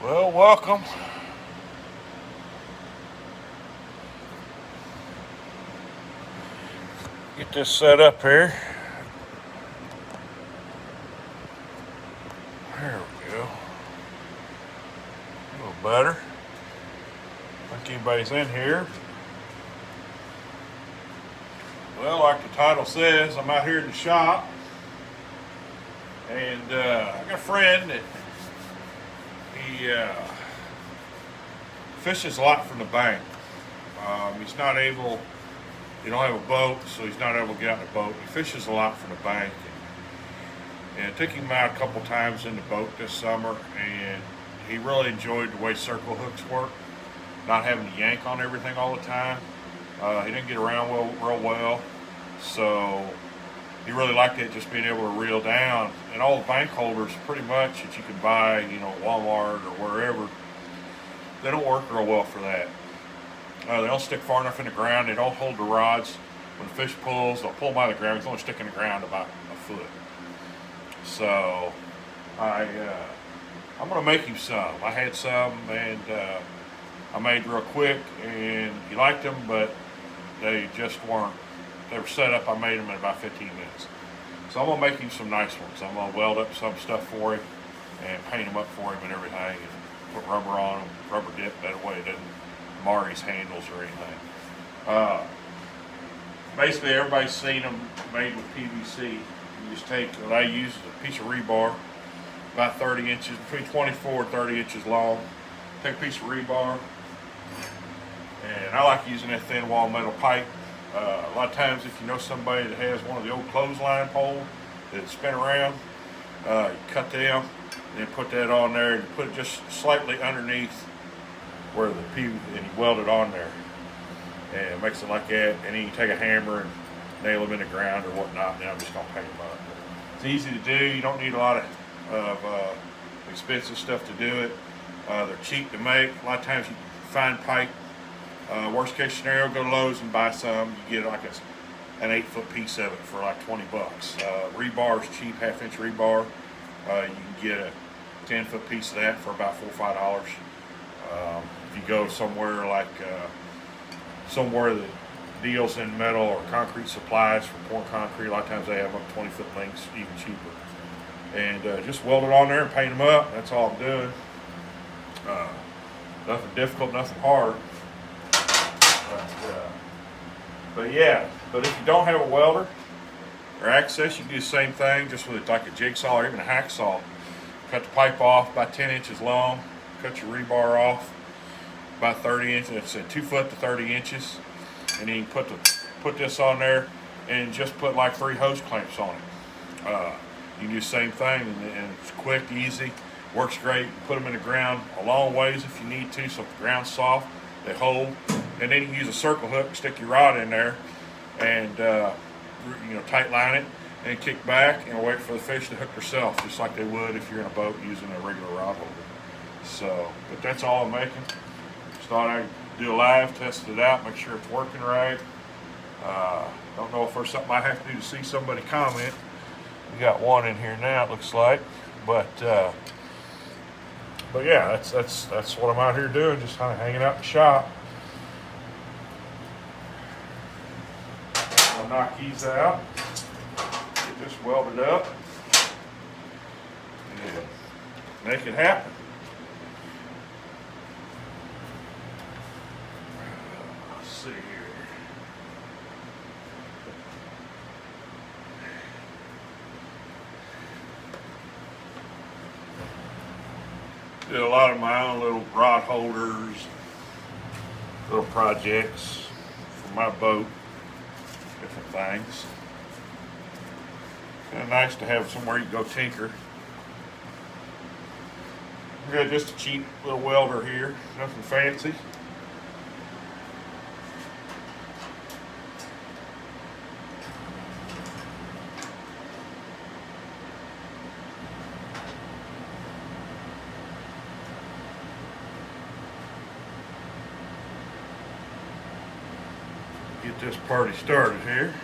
Well, welcome. Get this set up here. There we go. A little better. I think anybody's in here. Well, like the title says, I'm out here in the shop. And I got a friend that he fishes a lot from the bank. He's not able, he don't have a boat, so he's not able to get out in the boat. He fishes a lot from the bank. And I took him out a couple times in the boat this summer, and he really enjoyed the way circle hooks work, not having to yank on everything all the time. He didn't get around real well, so he really liked it, just being able to reel down. And all the bank holders, pretty much, that you can buy, at Walmart or wherever, they don't work real well for that. They don't stick far enough in the ground. They don't hold the rods. When the fish pulls, they'll pull them out of the ground. It's only stick in the ground about a foot. So I'm gonna make him some. I had some, and I made real quick, and he liked them, but they just weren't. They were set up. I made them in about 15 minutes. So I'm gonna make him some nice ones. I'm gonna weld up some stuff for him and paint them up for him and everything, and put rubber on them, rubber dip. That way it doesn't mar his handles or anything. Basically, everybody's seen them made with PVC. You just take what I use is a piece of rebar, about 30 inches, between 24 and 30 inches long. Take a piece of rebar, and I like using that thin wall metal pipe. A lot of times, if you know somebody that has one of the old clothesline poles that spin around, you cut them, and then put that on there, and put it just slightly underneath where the PVC, and you weld it on there, and it makes it like that. And then you take a hammer and nail them in the ground or whatnot. Now I'm just gonna paint them up. It's easy to do. You don't need a lot of expensive stuff to do it. They're cheap to make. A lot of times you find pipe. Worst case scenario, go to Lowe's and buy some. You get like an 8-foot piece of it for like $20. Rebar is cheap, half-inch rebar. You can get a 10-foot piece of that for about $4 or $5. If you go somewhere like somewhere that deals in metal or concrete supplies for pouring concrete, a lot of times they have up 20-foot lengths, even cheaper. And just weld it on there and paint them up. That's all I'm doing. Nothing difficult, nothing hard. But yeah, but if you don't have a welder or access, you can do the same thing just with like a jigsaw or even a hacksaw. Cut the pipe off about 10 inches long, cut your rebar off about 30 inches, it's at 2 foot to 30 inches. And then you can put this on there and just put like 3 hose clamps on it. You can do the same thing, and it's quick, easy, works great. Put them in the ground a long ways if you need to, so if the ground's soft, they hold. And then you can use a circle hook, stick your rod in there, and tight line it, and kick back and wait for the fish to hook herself, just like they would if you're in a boat using a regular rod holder. So, but that's all I'm making. Just thought I'd do a live, test it out, make sure it's working right. Don't know if there's something I have to do to see somebody comment. We got one in here now, it looks like, but yeah, that's what I'm out here doing, just kind of hanging out in the shop. I'll knock these out, get this welded up, and make it happen. Let's see here. Did a lot of my own little rod holders, little projects for my boat, different things. Kind of nice to have somewhere you can go tinker. We got just a cheap little welder here, nothing fancy. Get this party started here.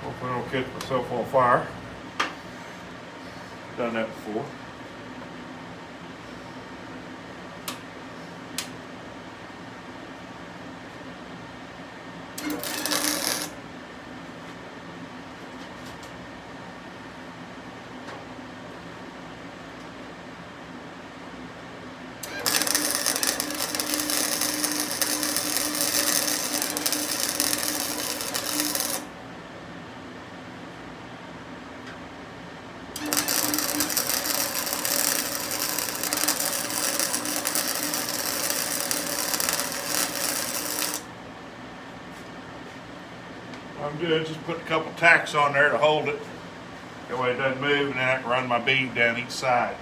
Hopefully I don't catch myself on fire. Done that before. I'm good, just put a couple tacks on there to hold it. That way it doesn't move, and then I can run my bead down each side.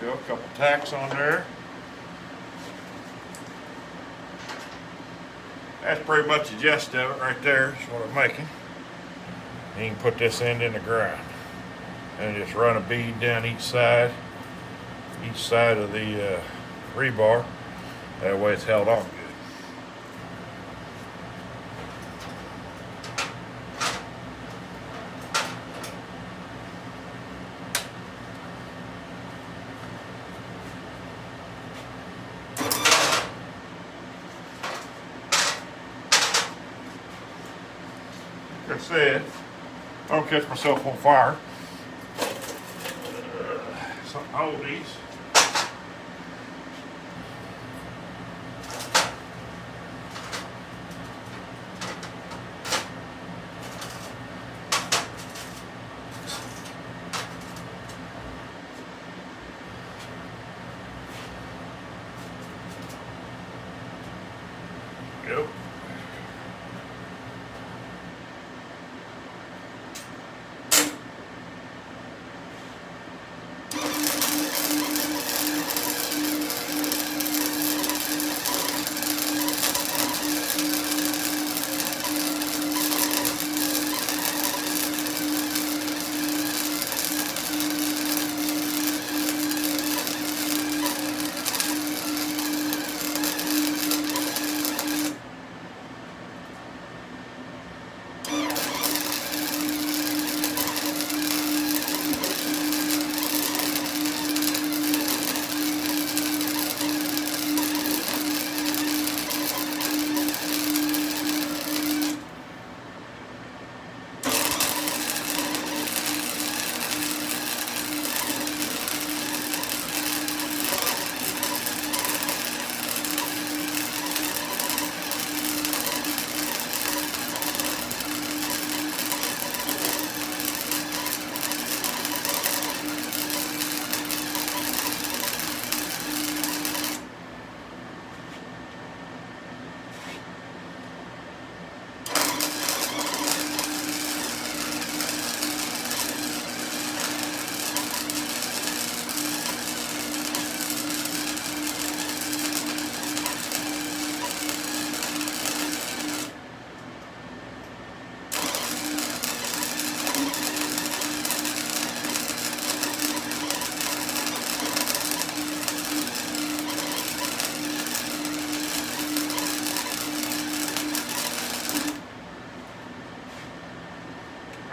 A couple tacks on there. That's pretty much the gist of it right there. That's what I'm making. You can put this end in the ground and just run a bead down each side of the rebar. That way it's held on good. Like I said, I don't catch myself on fire. Something to hold these. Yep.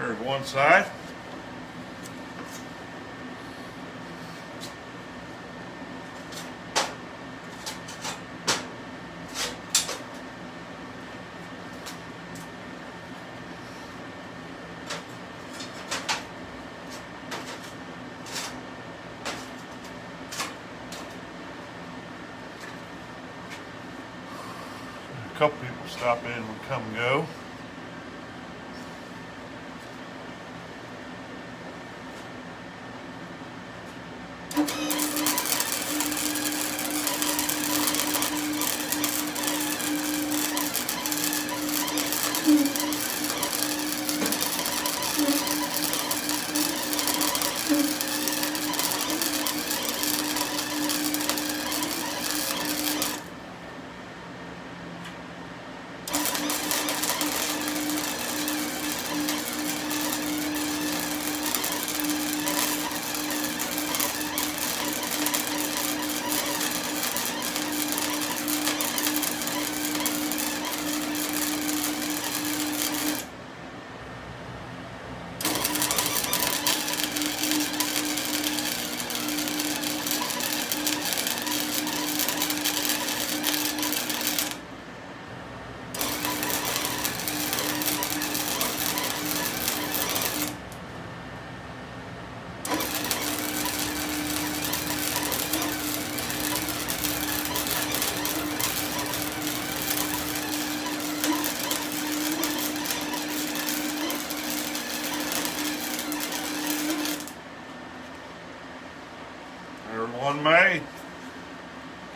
There's one side. A couple people stop in and come and go.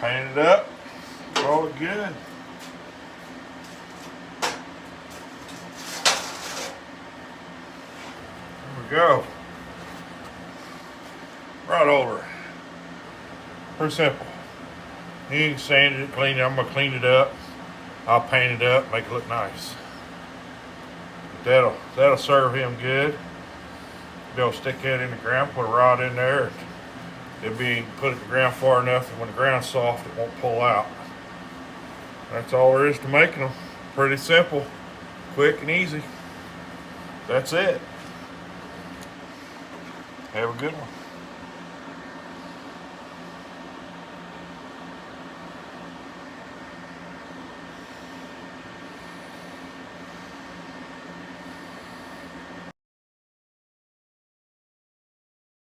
paint it up, roll it good. There we go. Right over. Pretty simple. You can sand it, clean it. I'm gonna clean it up. I'll paint it up, make it look nice. That'll serve him good. They'll stick that in the ground, put a rod in there. It'll be put it in the ground far enough that when the ground's soft, it won't pull out. That's all there is to making them. Pretty simple, quick and easy. That's it. Have a good one.